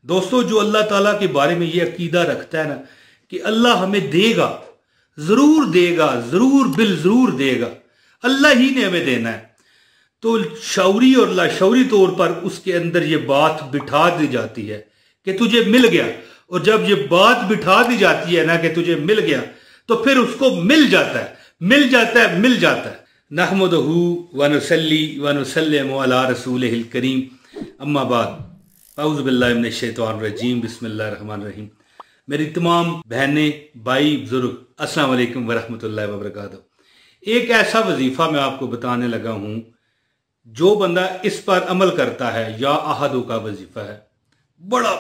दोस्तों, जो अल्लाह ताला के बारे में ये अकीदा रखता है ना कि अल्लाह हमें देगा, ज़रूर देगा, ज़रूर बिल ज़रूर देगा, अल्लाह ही ने हमें देना है, तो शौरी और लाशौरी तौर पर उसके अंदर ये बात बिठा दी जाती है कि तुझे मिल गया। और जब ये बात बिठा दी जाती है ना कि तुझे मिल गया, तो फिर उसको मिल जाता है, मिल जाता है, मिल जाता है। नहमदहू व नुसल्ली व नुसल्लिमु अला रसूलिहिल करीम, अम्मा बाद, औज़ु बिल्लाहि मिनश शैतानिर रजीम, बिस्मिल्लाहिर रहमानिर रहीम। मेरी तमाम बहनें, भाई, बुजुर्ग, अस्सलाम वालेकुम व रहमतुल्लाहि व बरकातहू। एक ऐसा वजीफा मैं आपको बताने लगा हूं, जो बंदा इस पर अमल करता है, या अहदों का वजीफा है, बड़ा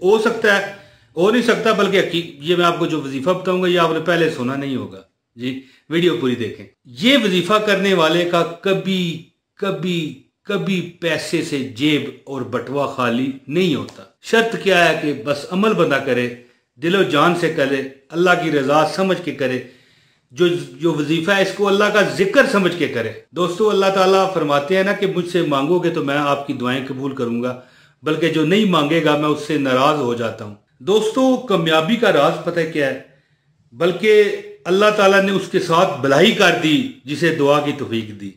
हो सकता है, हो नहीं सकता, बल्कि ये मैं आपको जो वजीफा बताऊंगा ये आपने पहले सुना नहीं होगा जी। वीडियो पूरी देखें। ये वजीफा करने वाले का कभी कभी कभी पैसे से जेब और बटवा खाली नहीं होता। शर्त क्या है कि बस अमल बंदा करे, दिलो जान से करे, अल्लाह की रजा समझ के करे, जो वजीफा है इसको अल्लाह का जिक्र समझ के करे। दोस्तों, अल्लाह ताला फरमाते हैं ना कि मुझसे मांगोगे तो मैं आपकी दुआएं कबूल करूंगा, बल्कि जो नहीं मांगेगा मैं उससे नाराज हो जाता हूं। दोस्तों, कामयाबी का राज पता है क्या है? बल्कि अल्लाह ताला ने उसके साथ भलाई कर दी जिसे दुआ की तौफीक दी।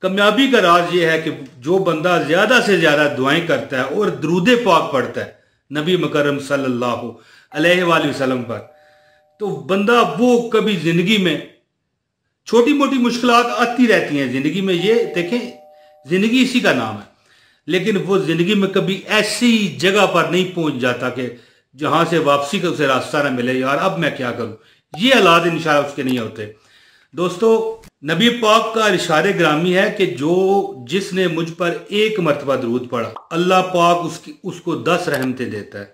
कामयाबी का राज ये है कि जो बंदा ज्यादा से ज्यादा दुआएं करता है और दुरूद पाक पढ़ता है नबी मुकर्रम सल्लल्लाहु अलैहि वसल्लम पर, तो बंदा वो कभी जिंदगी में छोटी मोटी मुश्किलात आती रहती हैं जिंदगी में, ये देखें जिंदगी इसी का नाम है, लेकिन वो जिंदगी में कभी ऐसी जगह पर नहीं पहुंच जाता कि जहां से वापसी का उसे रास्ता ना मिले, यार अब मैं क्या करूं, ये हालात इंशाअल्लाह उसके नहीं होते। दोस्तों, नबी पाक का इरशाद ग्रामी है कि जिसने मुझ पर एक मरतबा दरूद पढ़ा, अल्लाह पाक उसको 10 रहमतें देता है,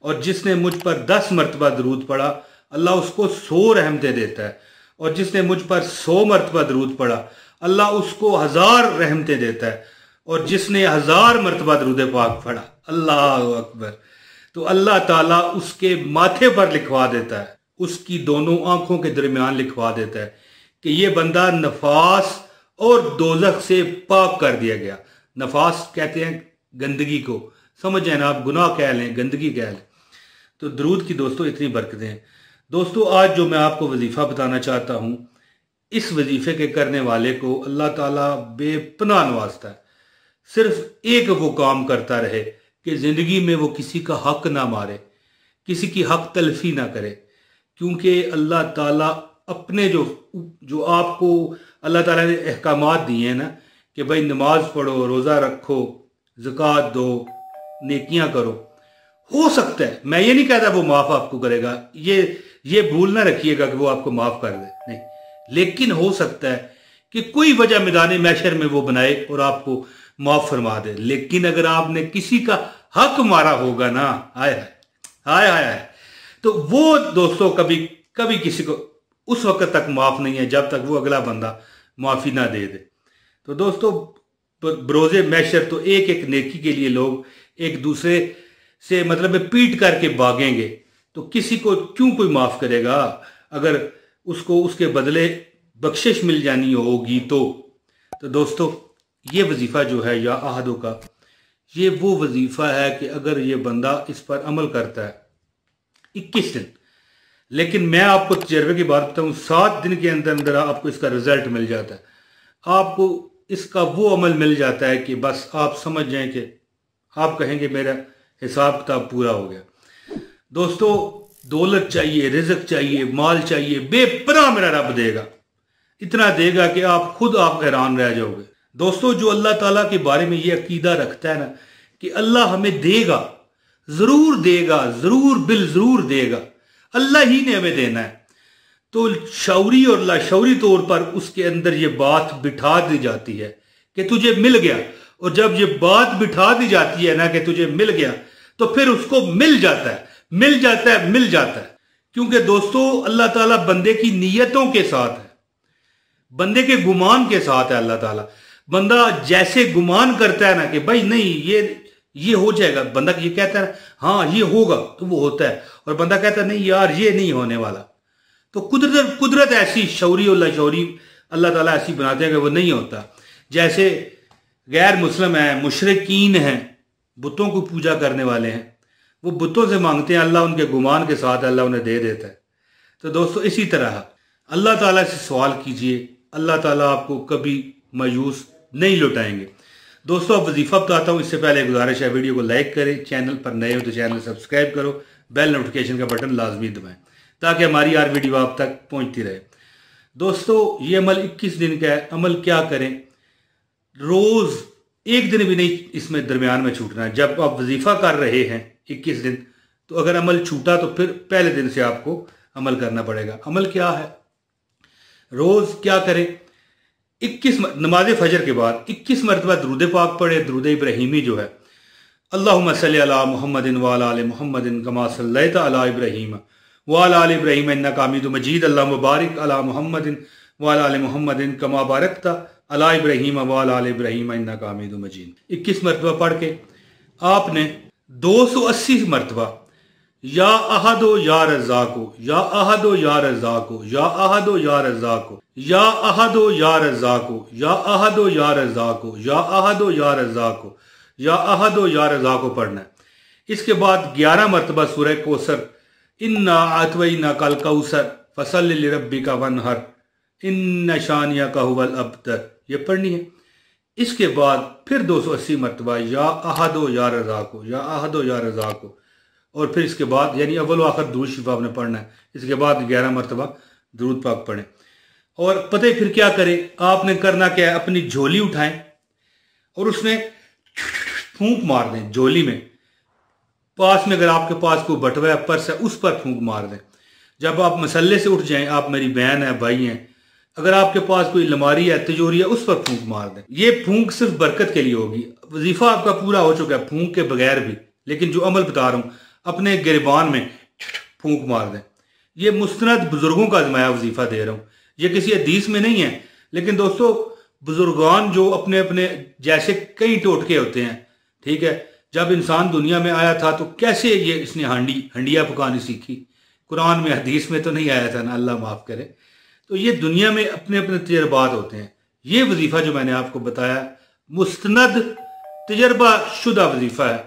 और जिसने मुझ पर 10 मरतबा दरूद पढ़ा, अल्लाह उसको 100 रहमतें देता है, और जिसने मुझ पर 100 मरतबा दरूद पढ़ा, अल्लाह उसको 1000 रहमतें देता है, और जिसने 1000 मरतबा दरूद पाक पढ़ा, अल्लाह अकबर, तो अल्लाह ताला उसके माथे पर लिखवा देता है, उसकी दोनों आंखों के दरमियान लिखवा देता है कि ये बंदा नफास और दोजख से पाक कर दिया गया। नफास कहते हैं गंदगी को, समझ जाए ना आप, गुनाह कह लें, गंदगी कह लें। तो दरूद की दोस्तों इतनी बरकतें हैं। दोस्तों, आज जो मैं आपको वजीफा बताना चाहता हूं, इस वजीफे के करने वाले को अल्लाह ताला बेपनाह नवाजता है। सिर्फ एक वो काम करता रहे कि जिंदगी में वो किसी का हक ना मारे, किसी की हक तलफी ना करे, क्योंकि अल्लाह ताला अपने जो आपको अल्लाह ताला ने अहकामात दिए हैं ना कि भाई नमाज पढ़ो, रोज़ा रखो, ज़कात दो, नेकियां करो, हो सकता है, मैं ये नहीं कहता वो माफ़ आपको करेगा, ये भूल ना रखिएगा कि वो आपको माफ़ कर दे, नहीं, लेकिन हो सकता है कि कोई वजह मैदान महशर में वो बनाए और आपको माफ़ फरमा दे। लेकिन अगर आपने किसी का हक मारा होगा ना, हाय हाय हाय हाय, तो वो दोस्तों कभी कभी किसी को उस वक्त तक माफ नहीं है जब तक वो अगला बंदा माफी ना दे दे। तो दोस्तों, बरोज़े महशर तो एक एक नेकी के लिए लोग एक दूसरे से मतलब पीट करके भागेंगे, तो किसी को क्यों कोई माफ करेगा अगर उसको उसके बदले बख्शिश मिल जानी होगी तो दोस्तों, ये वजीफा जो है या अहदों का, ये वो वजीफा है कि अगर ये बंदा इस पर अमल करता है 21 दिन, लेकिन मैं आपको तजर्बे की बात बताऊं, 7 दिन के अंदर अंदर आपको इसका रिजल्ट मिल जाता है, आपको इसका वो अमल मिल जाता है कि बस आप समझ जाएं कि आप कहेंगे मेरा हिसाब किताब पूरा हो गया। दोस्तों, दौलत चाहिए, रिज़्क चाहिए, माल चाहिए, बेपनाह मेरा रब देगा, इतना देगा कि आप हैरान रह जाओगे। दोस्तों, जो अल्लाह ताला के बारे में ये अकीदा रखता है ना कि अल्लाह हमें देगा, ज़रूर देगा, ज़रूर बिल ज़रूर देगा, अल्लाह ही ने हमें देना है, तो शौरी और लाशौरी तौर पर उसके अंदर ये बात बिठा दी जाती है कि तुझे मिल गया। और जब ये बात बिठा दी जाती है ना कि तुझे मिल गया, तो फिर उसको मिल जाता है, मिल जाता है, मिल जाता है। क्योंकि दोस्तों, अल्लाह ताला बंदे की नीयतों के साथ है, बंदे के गुमान के साथ है। अल्लाह ताला बंदा जैसे गुमान करता है ना कि भाई नहीं ये हो जाएगा, बंदा ये कहता है हाँ ये होगा, तो वो होता है, और बंदा कहता है नहीं यार ये नहीं होने वाला, तो कुदरत ऐसी शौरी और लाशौरी अल्लाह ताला ऐसी बनाते हैं कि वो नहीं होता। जैसे गैर मुस्लिम हैं, मुशरिकीन हैं, बुतों को पूजा करने वाले हैं, वो बुतों से मांगते हैं, अल्लाह उनके गुमान के साथ अल्लाह उन्हें दे देता है। तो दोस्तों इसी तरह अल्लाह ताला से सवाल कीजिए, अल्लाह ताला आपको कभी मायूस नहीं लौटाएंगे। दोस्तों अब वजीफ़ा बताता हूँ, इससे पहले गुजारिश है वीडियो को लाइक करें, चैनल पर नए हो तो चैनल सब्सक्राइब करो, बेल नोटिफिकेशन का बटन लाजमी दबाएं ताकि हमारी हर वीडियो आप तक पहुँचती रहे। दोस्तों ये अमल 21 दिन का है। अमल क्या करें, रोज़ एक दिन भी नहीं इसमें दरमियान में छूटना है। जब आप वजीफ़ा कर रहे हैं 21 दिन, तो अगर अमल छूटा तो फिर पहले दिन से आपको अमल करना पड़ेगा। अमल क्या है, रोज़ क्या करें, 21 नमाज फजर के बाद 21 मरतबा दरूद पाक पढ़े, दरूद इब्राहीमी जो है, अल्लाहुम्मा सल्ली अला मुहम्मदिन व अला आलि मुहम्मदिन कमा सल्लैता अला इब्राहीम व अला आलि इब्राहीम इन्नका हमीदुम मजीद, अल्लाहुम्मा बारिक अला मुहम्मदिन व अला आलि मुहम्मदिन कमा बारकता अला इब्राहीम व अला आलि इब्राहीम इन्नका हमीदुम मजीद 21 मरतबा पढ़ के आपने 280 मरतबा या अहदो या रज़ाको, या अहदो या रज़ाको, या अहदो या रज़ाको, या अहदो या रज़ाको, या अहदो या रज़ाको, या अहदो या रज़ाको, या अहदो या रज़ाको पढ़ना है। इसके बाद 11 मरतबा सूरह कौसर, इन्ना अतवैना कल कौसर फसल्लि लिरब्बिका वनहर इन्ना शानियका हुवल अब्तर, ये पढ़नी है। इसके बाद फिर 280 मरतबा या अहदो या रज़ाको, या अहदो या रज़ाको, और फिर इसके बाद यानी अव्वल आखिर दुरूद शरीफ आपने पढ़ना है। इसके बाद 11 मरतबा दुरूद पाक पढ़ें। और पता है फिर क्या करें, आपने करना क्या है, अपनी झोली उठाएं और उसमें फूंक मार दें। झोली में पास में अगर आपके पास कोई बटवा है, पर्स है, उस पर फूंक मार दें। जब आप मसल्ले से उठ जाएं, आप मेरी बहन है, भाई हैं, अगर आपके पास कोई अलमारी है, तिजोरी है, उस पर फूंक मार दें। ये फूंक सिर्फ बरकत के लिए होगी। वजीफा आपका पूरा हो चुका है फूंक के बगैर भी, लेकिन जो अमल बता रहा हूं, अपने गिरबान में फूंक मार दें। ये मुस्तनद बुजुर्गों का आजमाया वजीफा दे रहा हूं, ये किसी हदीस में नहीं है। लेकिन दोस्तों बुजुर्गान जो अपने अपने जैसे कई टोटके होते हैं, ठीक है, जब इंसान दुनिया में आया था तो कैसे ये इसने हंडिया पकानी सीखी, कुरान में हदीस में तो नहीं आया था ना, अल्लाह माफ़ करे। तो ये दुनिया में अपने अपने तजर्बात होते हैं। ये वजीफ़ा जो मैंने आपको बताया मुस्तनद तजर्बा शुदा वजीफ़ा है।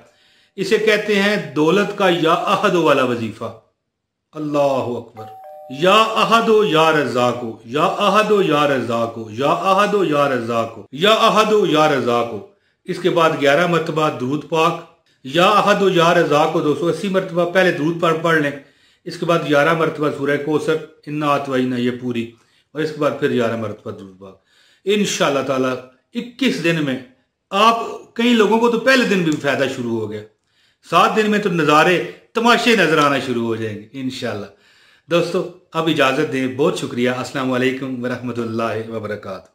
इसे कहते हैं दौलत का या अहदो वाला वजीफ़ा। अल्लाह अकबर। या अहदो या रज़ाको, या अहदो या रज़ाको, या अहदो या रज़ाको, या अहदो या रज़ाको। इसके बाद 11 मरतबा दुरूद पाक, या अहदो या रज़ाको 280 मरतबा पहले दुरूद पाक पढ़ लें। इसके बाद 11 मरतबा सूरह कौसर, इन्ना अतवैना, ये पूरी, और इसके बाद फिर 11 मरतबा दुरूद पाक। इंशाअल्लाह ताला 21 दिन में आप, कई लोगों को तो पहले दिन भी फायदा शुरू हो गया, 7 दिन में तो नज़ारे तमाशे नजर आना शुरू हो जाएंगे इंशाअल्लाह। दोस्तों अब इजाज़त दें, बहुत शुक्रिया। अस्सलाम वालेकुम व रहमतुल्लाहि व बरकातहू।